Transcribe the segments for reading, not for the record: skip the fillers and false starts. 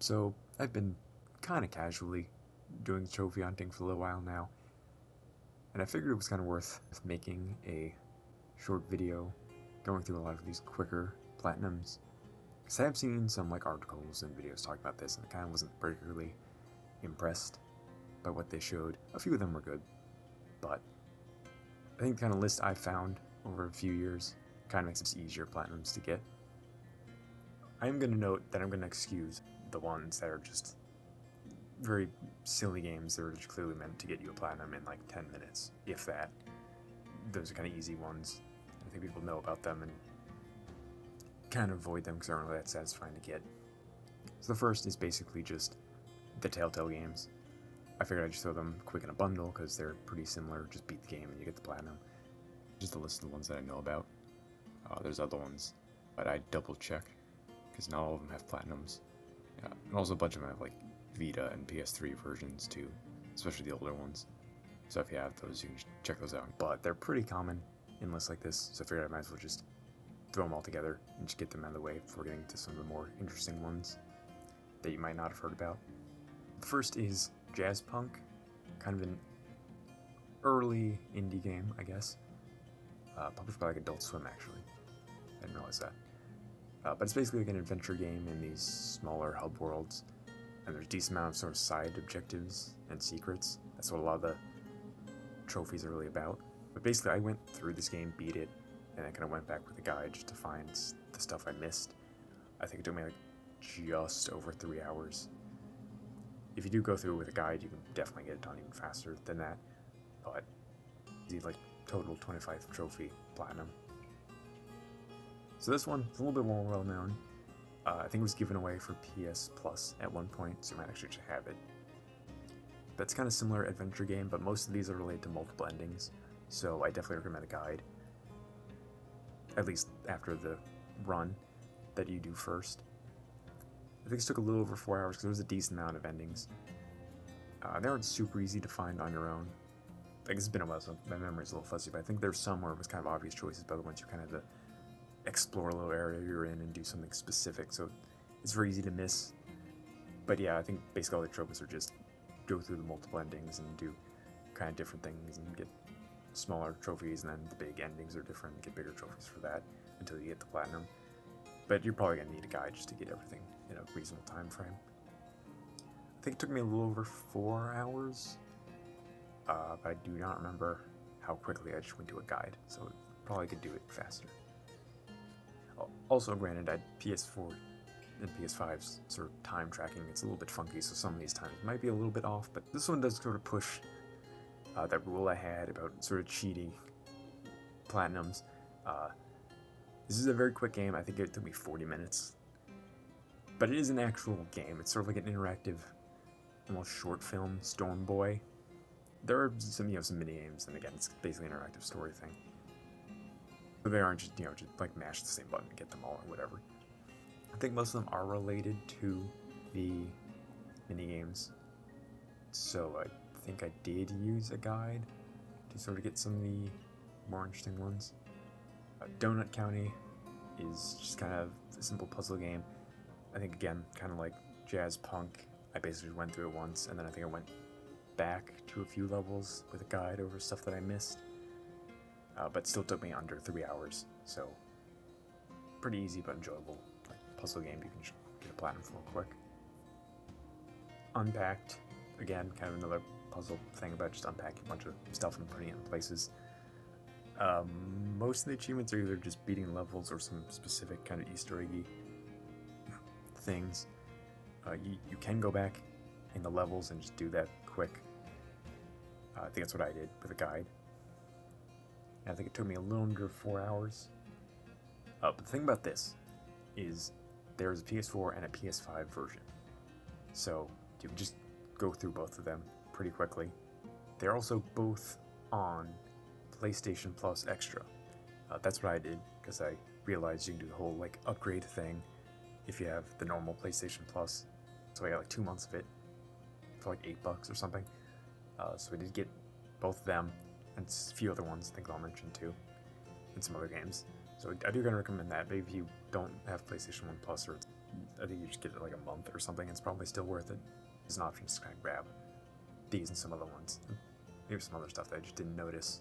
So I've been kind of casually doing trophy hunting for a little while now, and I figured it was kind of worth making a short video going through a lot of these quicker platinums. Because I have seen some articles and videos talking about this, and I kind of wasn't particularly impressed by what they showed. A few of them were good, but I think the kind of list I found over a few years kind of makes it easier platinums to get. I am going to note that I'm going to excuse the ones that are just very silly games that are just clearly meant to get you a platinum in like 10 minutes, if that. Those are kind of easy ones. I think people know about them and kind of avoid them because they aren't really that satisfying to get. So the first is basically just the Telltale games. I figured I'd just throw them quick in a bundle because they're pretty similar. Just beat the game and you get the platinum. Just a list of the ones that I know about. There's other ones, but I double check because not all of them have platinums. And also a bunch of them have Vita and PS3 versions too, especially the older ones. So if you have those, you can check those out. But they're pretty common in lists like this, so I figured I might as well just throw them all together and just get them out of the way before getting to some of the more interesting ones that you might not have heard about. The first is Jazz Punk, kind of an early indie game, I guess. Published by Adult Swim, actually. I didn't realize that. But it's basically an adventure game in these smaller hub worlds, and there's a decent amount of sort of side objectives and secrets. That's what a lot of the trophies are really about. But basically, I went through this game, beat it, and I kind of went back with a guide just to find the stuff I missed. I think it took me just over 3 hours. If you do go through it with a guide, you can definitely get it done even faster than that. But easy, total 25 trophy platinum. So this one is a little bit more well known. I think it was given away for PS Plus at one point, so you might actually just have it. That's kind of similar adventure game, but most of these are related to multiple endings, so I definitely recommend a guide. At least after the run that you do first. I think this took a little over 4 hours because there was a decent amount of endings. They aren't super easy to find on your own. I guess it's been a while, so my memory's a little fuzzy, but I think there's some where it was kind of obvious choices, but the ones you kind of explore a little area you're in and do something specific, so it's very easy to miss. But yeah, I think basically all the trophies are just go through the multiple endings and do kind of different things and get smaller trophies, and then the big endings are different and get bigger trophies for that until you get the platinum. But you're probably going to need a guide just to get everything in a reasonable time frame. I think it took me a little over 4 hours, but I do not remember how quickly I just went to a guide, so probably could do it faster. Also, granted, I had PS4 and PS5's sort of time tracking. It's a little bit funky, so some of these times might be a little bit off, but this one does sort of push that rule I had about sort of cheating platinums. This is a very quick game. I think it took me 40 minutes. But it is an actual game. It's sort of like an interactive, almost short film, Storm Boy. There are some mini games, and again, it's basically an interactive story thing. But they aren't just, just mash the same button and get them all or whatever. I think most of them are related to the minigames. So I think I did use a guide to sort of get some of the more interesting ones. Donut County is just kind of a simple puzzle game. I think, again, kind of like Jazz Punk, I basically went through it once, and then I think I went back to a few levels with a guide over stuff that I missed. But still took me under 3 hours, so pretty easy but enjoyable puzzle game you can just get a platinum for real quick. Unpacked, again, kind of another puzzle thing about just unpacking a bunch of stuff and putting it in places. Most of the achievements are either just beating levels or some specific kind of Easter eggy things. You can go back in the levels and just do that quick. I think that's what I did with a guide. I think it took me a little under 4 hours. But the thing about this is there's a PS4 and a PS5 version. So you can just go through both of them pretty quickly. They're also both on PlayStation Plus Extra. That's what I did because I realized you can do the whole upgrade thing if you have the normal PlayStation Plus. So I got 2 months of it for $8 or something. So I did get both of them. And a few other ones I think I'll mention too, and some other games. So I do recommend that. Maybe if you don't have PlayStation 1 Plus, or I think you just get it like a month or something. It's probably still worth it. It's an option to kind of grab these and some other ones. Maybe some other stuff that I just didn't notice.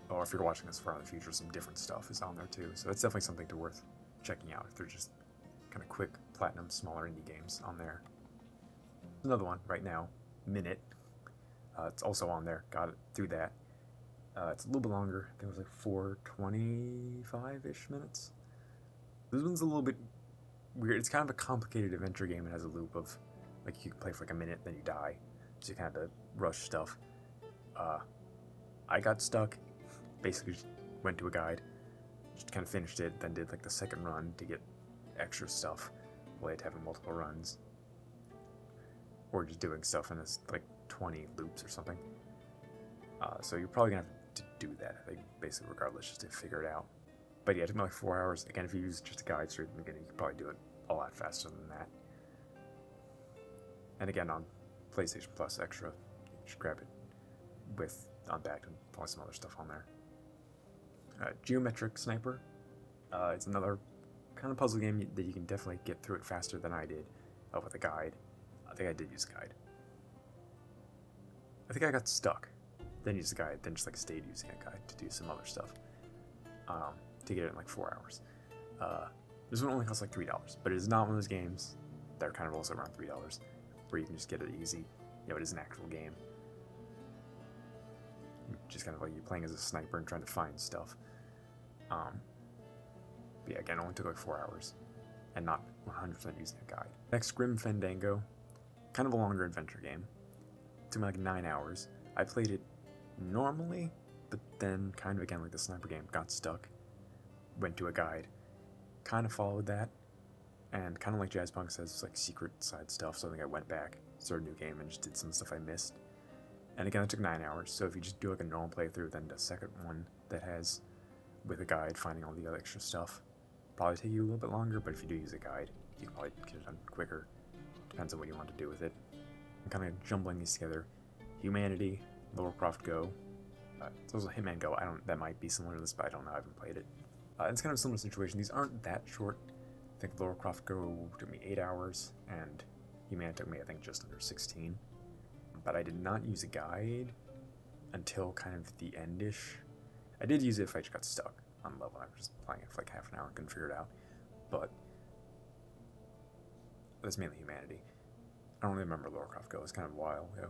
Or if you're watching this far in the future, some different stuff is on there too. So it's definitely something to worth checking out if they're just kind of quick, platinum, smaller indie games on there. Another one right now, Minute. It's also on there. Got it through that. It's a little bit longer. I think it was like 425-ish minutes. This one's a little bit weird. It's kind of a complicated adventure game. It has a loop of, like, you can play for like a minute, then you die. So you kind of have to rush stuff. I got stuck. Basically just went to a guide. Just kind of finished it, then did like the second run to get extra stuff. While I had to have multiple runs. Or just doing stuff in this, like, 20 loops or something. So you're probably gonna have to do that, I think, basically regardless, just to figure it out. But yeah, it took me like 4 hours. Again, if you use just a guide straight from the beginning, you could probably do it a lot faster than that. And again, on PlayStation Plus Extra, you can just grab it with Unbacked and probably some other stuff on there. Geometric Sniper. It's another kind of puzzle game that you can definitely get through it faster than I did with a guide. I think I did use a guide. I think I got stuck, then used a guide, then just like stayed using a guide to do some other stuff. To get it in like 4 hours. This one only costs like $3, but it is not one of those games that are kind of also around $3, where you can just get it easy. You know, it is an actual game. Just kind of like you're playing as a sniper and trying to find stuff. But yeah, again, it only took like 4 hours, and not 100% using a guide. Next, Grim Fandango. Kind of a longer adventure game. It took me like 9 hours. I played it normally, but then kind of again like the sniper game, got stuck, went to a guide, kind of followed that, and kind of like Jazzpunk says, it's like secret side stuff, so I think I went back, started a new game, and just did some stuff I missed. And again, it took 9 hours, so if you just do like a normal playthrough, then the second one that has, with a guide, finding all the other extra stuff, probably take you a little bit longer, but if you do use a guide, you can probably get it done quicker. Depends on what you want to do with it. I'm kind of jumbling these together. Humanity, Lara Croft Go. It's also Hitman Go. That might be similar to this, but I don't know. I haven't played it. It's kind of a similar situation. These aren't that short. I think Lara Croft Go took me 8 hours, and Humanity took me, I think, just under 16. But I did not use a guide until kind of the end-ish. I did use it if I just got stuck on the level. I was just playing it for like half an hour and couldn't figure it out. But that's mainly Humanity. I don't really remember Lara Croft Go. It's kind of a while ago.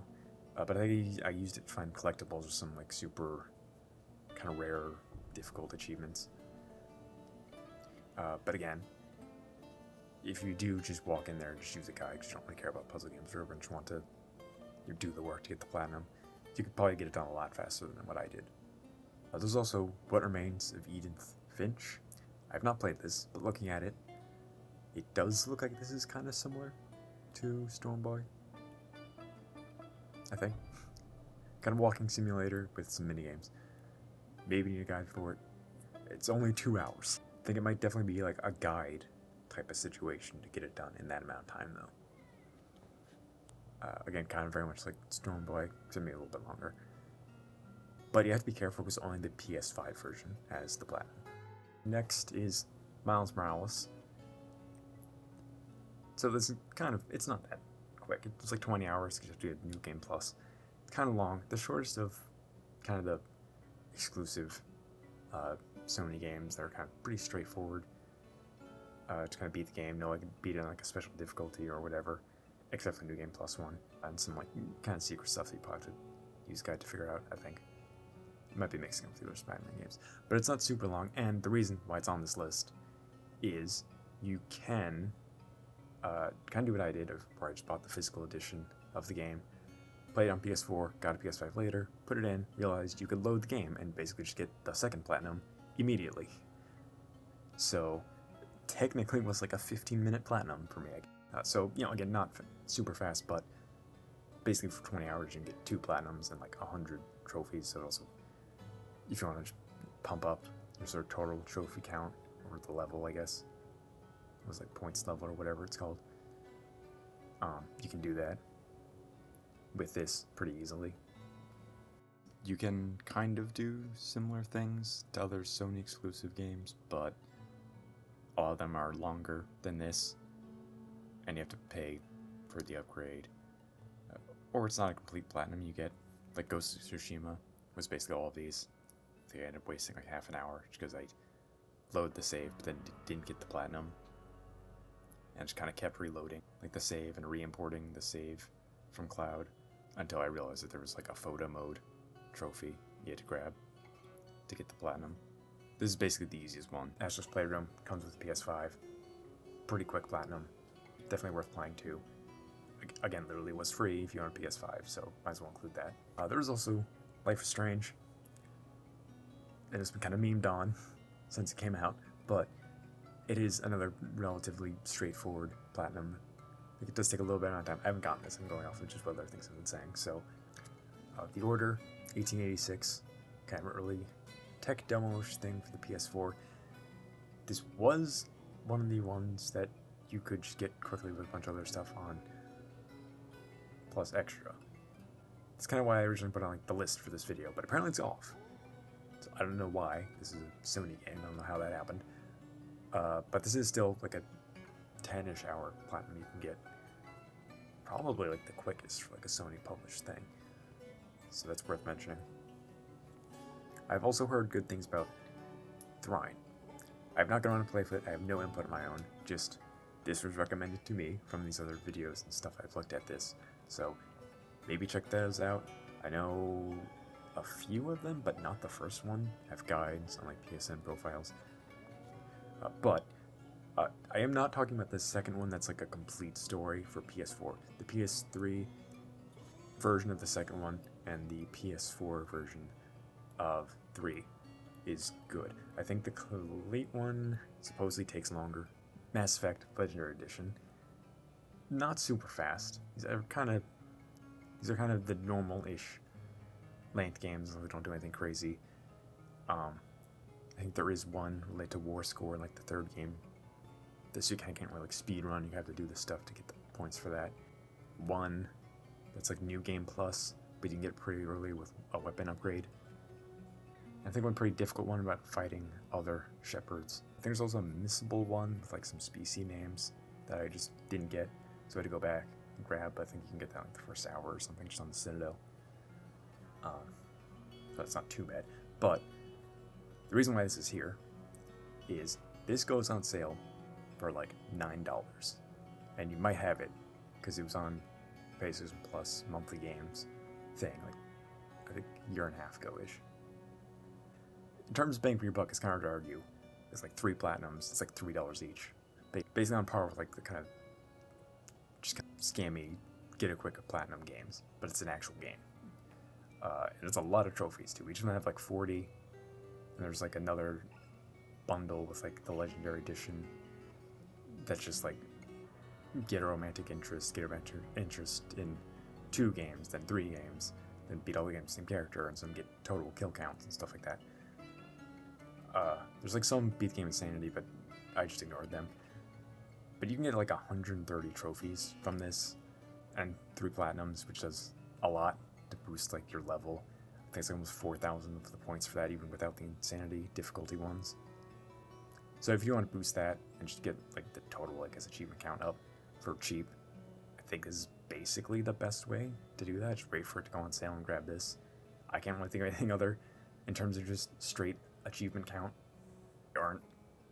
But I used it to find collectibles or some like super kind of rare, difficult achievements. But again, if you do just walk in there and just use a guide because you don't really care about puzzle games or just want to do the work to get the platinum, you could probably get it done a lot faster than what I did. There's also What Remains of Edith Finch. I've not played this, but looking at it, it does look like this is kind of similar to Stormboy, I think. Kind of walking simulator with some minigames. Maybe need a guide for it. It's only 2 hours. I think it might definitely be like a guide type of situation to get it done in that amount of time, though. Again, kind of very much like Stormboy, except maybe a little bit longer. But you have to be careful because only the PS5 version has the platinum. Next is Miles Morales. So this is kind of, it's not that quick. It's like 20 hours because you have to do a New Game Plus. It's kind of long. The shortest of kind of the exclusive Sony games that are kind of pretty straightforward to kind of beat the game. No, I can beat it on like a special difficulty or whatever, except for New Game Plus one and some like kind of secret stuff that you probably have to use guide to figure out, I think. It might be mixing up with the other Spider-Man games. But it's not super long, and the reason why it's on this list is you can kind of do what I did, where I just bought the physical edition of the game, played it on PS4, got a PS5 later, put it in, realized you could load the game, and basically just get the second platinum immediately. So, technically it was like a 15-minute platinum for me. So, you know, again, not super fast, but basically for 20 hours you can get 2 platinums and like 100 trophies, so also, if you want to just pump up your sort of total trophy count, or the level, I guess. It was like points level or whatever it's called. You can do that with this pretty easily. You can kind of do similar things to other Sony exclusive games, but all of them are longer than this. and you have to pay for the upgrade. Or it's not a complete platinum. You get, like Ghost of Tsushima was basically all of these. I think I ended up wasting like half an hour just because I loaded the save but then didn't get the platinum. And just kind of kept reloading like the save and re-importing the save from cloud until I realized that there was like a photo mode trophy you had to grab to get the platinum. This is basically the easiest one. Astro's Playroom comes with PS5. Pretty quick platinum. Definitely worth playing too. Again, literally was free if you own a PS5, so might as well include that. There was also Life is Strange. It has been kind of memed on since it came out, but it is another relatively straightforward platinum. It does take a little bit of time. I haven't gotten this. I'm going off of just what other things I've been saying. So, The Order, 1886, kind of early tech demo-ish thing for the PS4. This was one of the ones that you could just get quickly with a bunch of other stuff on plus extra. That's kind of why I originally put on like the list for this video, but apparently it's off. So I don't know why. This is a Sony game. I don't know how that happened. But this is still like a 10-ish hour platinum you can get. Probably like the quickest for like a Sony published thing. So that's worth mentioning. I've also heard good things about Thrine. I've not gone on to play with it. I have no input of my own. Just this was recommended to me from these other videos and stuff I've looked at this. So maybe check those out. I know a few of them, but not the first one, have guides on like PSN profiles. But I am not talking about the second one that's like a complete story for PS4. The PS3 version of the second one and the PS4 version of 3 is good. I think the complete one supposedly takes longer. Mass Effect Legendary Edition, not super fast. These are kind of the normal-ish length games. They don't do anything crazy. I think there is one related to War Score, like the third game. This you can't really like speed run. You have to do the stuff to get the points for that. One that's like New Game Plus, but you can get it pretty early with a weapon upgrade. I think one pretty difficult one about fighting other shepherds. I think there's also a missable one with like some species names that I just didn't get, so I had to go back and grab. But I think you can get that like the first hour or something just on the Citadel. So that's not too bad. But the reason why this is here is this goes on sale for like $9, and you might have it because it was on PlayStation Plus monthly games thing, like I think a year and a half ago-ish. In terms of bang for your buck, it's kind of hard to argue. It's like 3 platinums. It's like $3 each. Basically on par with like the kind of just kind of scammy, get a quick platinum games, but it's an actual game. And it's a lot of trophies too. Each of them have like 40, and there's like another bundle with like the Legendary Edition that's just like get a romantic interest, get a interest in 2 games, then 3 games, then beat all the games same character, and some get total kill counts and stuff like that. There's like some beat the game insanity, but I just ignored them. But you can get like 130 trophies from this, and 3 platinums, which does a lot to boost like your level. I think it's almost 4,000 of the points for that, even without the insanity difficulty ones. So if you want to boost that and just get like the total, I guess, achievement count up for cheap, I think this is basically the best way to do that. Just wait for it to go on sale and grab this. I can't really think of anything other in terms of just straight achievement count. They aren't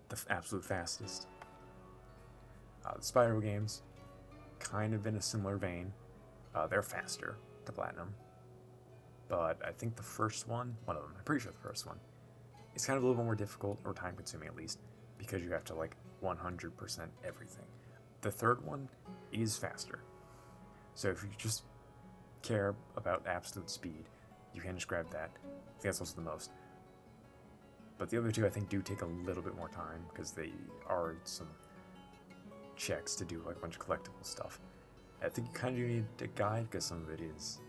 the absolute fastest. The Spyro games, kind of in a similar vein. They're faster to platinum. But I think the first one of them, I'm pretty sure the first one, is kind of a little bit more difficult, or time consuming at least, because you have to like 100% everything. The third one is faster. So if you just care about absolute speed, you can just grab that. I think that's also the most. But the other 2 I think do take a little bit more time because they are some checks to do like a bunch of collectible stuff. I think you kind of do need a guide because some of it is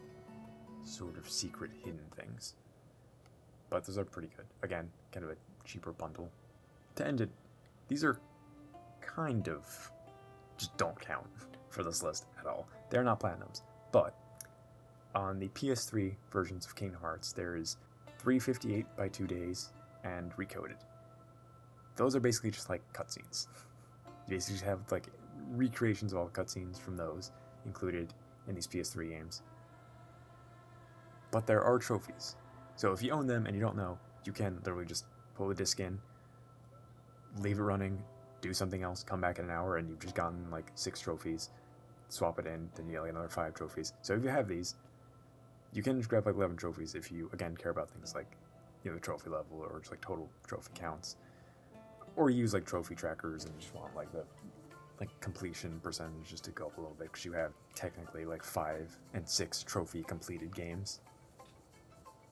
sort of secret hidden things. But those are pretty good. Again, kind of a cheaper bundle. To end it, these are kind of just don't count for this list at all. They're not platinums. But on the PS3 versions of Kingdom Hearts, there is 358 by 2 days and Recoded. Those are basically just like cutscenes. You basically just have like recreations of all the cutscenes from those included in these PS3 games. But there are trophies. So if you own them and you don't know, you can literally just pull the disc in, leave it running, do something else, come back in an hour, and you've just gotten like 6 trophies, swap it in, then you get like another 5 trophies. So if you have these, you can just grab like 11 trophies if you, again, care about things like, you know, the trophy level or just like total trophy counts. Or use like trophy trackers and just want like the completion percentage just to go up a little bit, because you have technically like 5 and 6 trophy completed games.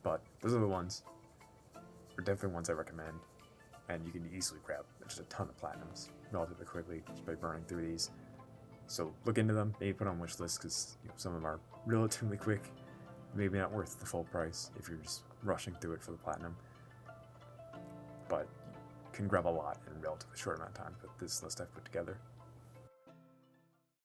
But those are the ones, are definitely ones I recommend, and you can easily grab just a ton of platinums relatively quickly just by burning through these. So look into them, maybe put on wish lists, because some of them are relatively quick, maybe not worth the full price if you're just rushing through it for the platinum. But you can grab a lot in a relatively short amount of time with this list I've put together.